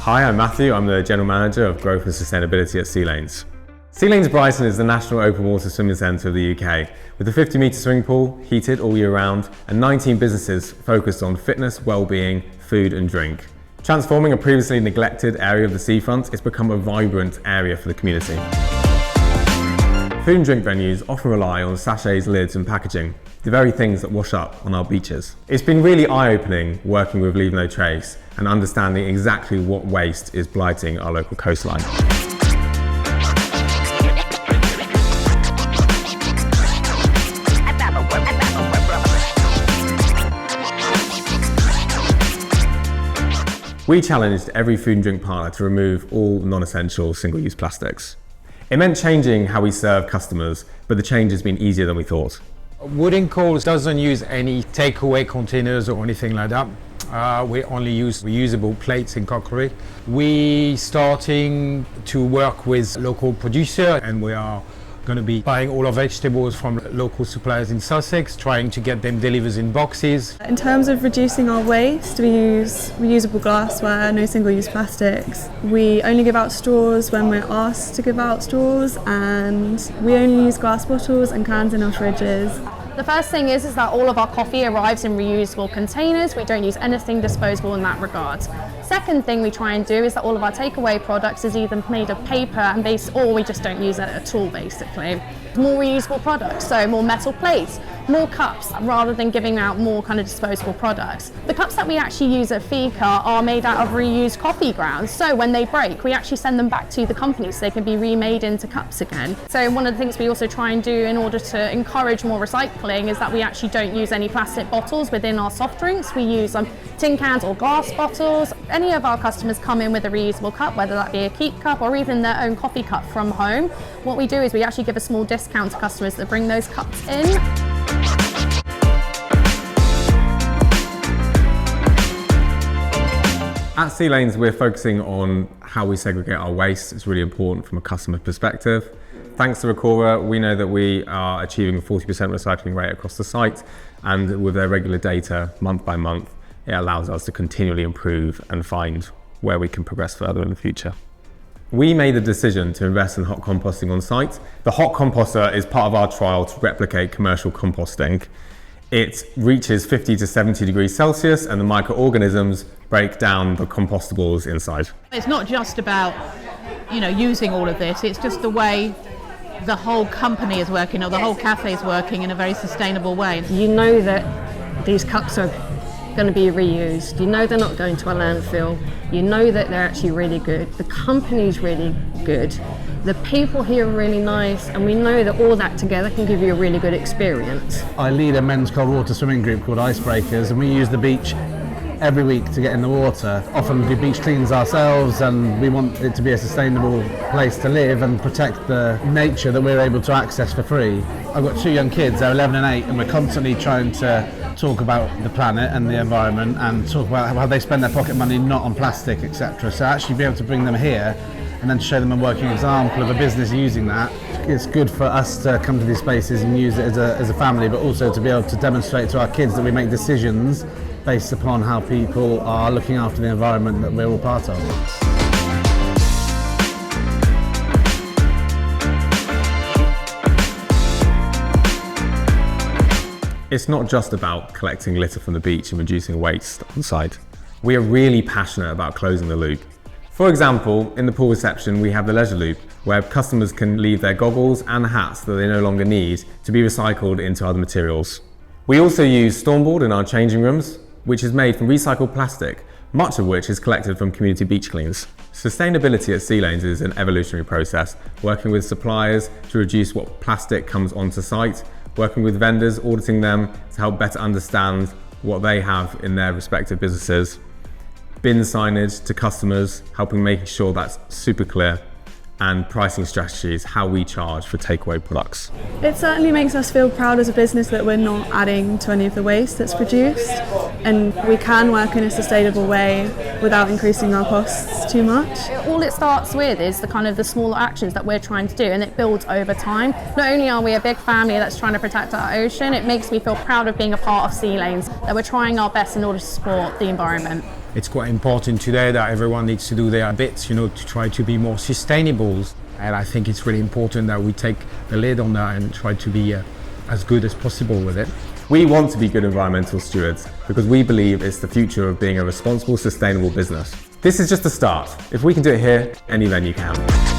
Hi, I'm Matthew. I'm the General Manager of Growth and Sustainability at Sea Lanes. Sea Lanes Brighton is the national open water swimming centre of the UK, with a 50-metre swimming pool, heated all year round, and 19 businesses focused on fitness, well-being, food and drink. Transforming a previously neglected area of the seafront, it's become a vibrant area for the community. Food and drink venues often rely on sachets, lids and packaging, the very things that wash up on our beaches. It's been really eye-opening working with Leave No Trace and understanding exactly what waste is blighting our local coastline. We challenged every food and drink partner to remove all non-essential single-use plastics. It meant changing how we serve customers, but the change has been easier than we thought. Wooden Coals doesn't use any takeaway containers or anything like that. We only use reusable plates in crockery. We starting to work with local producer, and we are going to be buying all our vegetables from local suppliers in Sussex, trying to get them delivered in boxes. In terms of reducing our waste, we use reusable glassware, no single-use plastics. We only give out straws when we're asked to give out straws, and we only use glass bottles and cans in our fridges. The first thing is that all of our coffee arrives in reusable containers. We don't use anything disposable in that regard. Second thing we try and do is that all of our takeaway products is either made of paper and or we just don't use it at all, basically. More reusable products, so more metal plates, more cups, rather than giving out more kind of disposable products. The cups that we actually use at Fika are made out of reused coffee grounds, so when they break, we actually send them back to the company so they can be remade into cups again. So one of the things we also try and do in order to encourage more recycling is that we actually don't use any plastic bottles within our soft drinks. We use tin cans or glass bottles. Any of our customers come in with a reusable cup, whether that be a Keep cup or even their own coffee cup from home. What we do is we actually give a small discount to customers that bring those cups in. At Sea Lanes, we're focusing on how we segregate our waste. It's really important from a customer perspective. Thanks to Recora, we know that we are achieving a 40% recycling rate across the site, and with their regular data, month by month, it allows us to continually improve and find where we can progress further in the future. We made the decision to invest in hot composting on site. The hot composter is part of our trial to replicate commercial composting. It reaches 50 to 70 degrees Celsius and the microorganisms break down the compostables inside. It's not just about, using all of this, it's just the way the whole company is working, or the whole cafe is working in a very sustainable way. You know that these cups are going to be reused. You know they're not going to a landfill. You know that they're actually really good. The company's really good. The people here are really nice, and we know that all that together can give you a really good experience. I lead a men's cold water swimming group called Icebreakers, and we use the beach every week to get in the water. Often we beach cleans ourselves, and we want it to be a sustainable place to live and protect the nature that we're able to access for free. I've got 2 young kids, they're 11 and 8, and we're constantly trying to talk about the planet and the environment and talk about how they spend their pocket money not on plastic, etc. So actually be able to bring them here and then show them a working example of a business using that. It's good for us to come to these spaces and use it as a family, but also to be able to demonstrate to our kids that we make decisions based upon how people are looking after the environment that we're all part of. It's not just about collecting litter from the beach and reducing waste on site. We are really passionate about closing the loop. For example, in the pool reception, we have the leisure loop, where customers can leave their goggles and hats that they no longer need to be recycled into other materials. We also use Stormboard in our changing rooms, which is made from recycled plastic, much of which is collected from community beach cleans. Sustainability at Sea Lanes is an evolutionary process, working with suppliers to reduce what plastic comes onto site, working with vendors, auditing them to help better understand what they have in their respective businesses, bin signage to customers, helping making sure that's super clear, and pricing strategies, how we charge for takeaway products. It certainly makes us feel proud as a business that we're not adding to any of the waste that's produced, and we can work in a sustainable way without increasing our costs too much. All it starts with is the smaller actions that we're trying to do, and it builds over time. Not only are we a big family that's trying to protect our ocean, it makes me feel proud of being a part of Sea Lanes, that we're trying our best in order to support the environment. It's quite important today that everyone needs to do their bits, to try to be more sustainable. And I think it's really important that we take the lead on that and try to be as good as possible with it. We want to be good environmental stewards because we believe it's the future of being a responsible, sustainable business. This is just the start. If we can do it here, any venue can.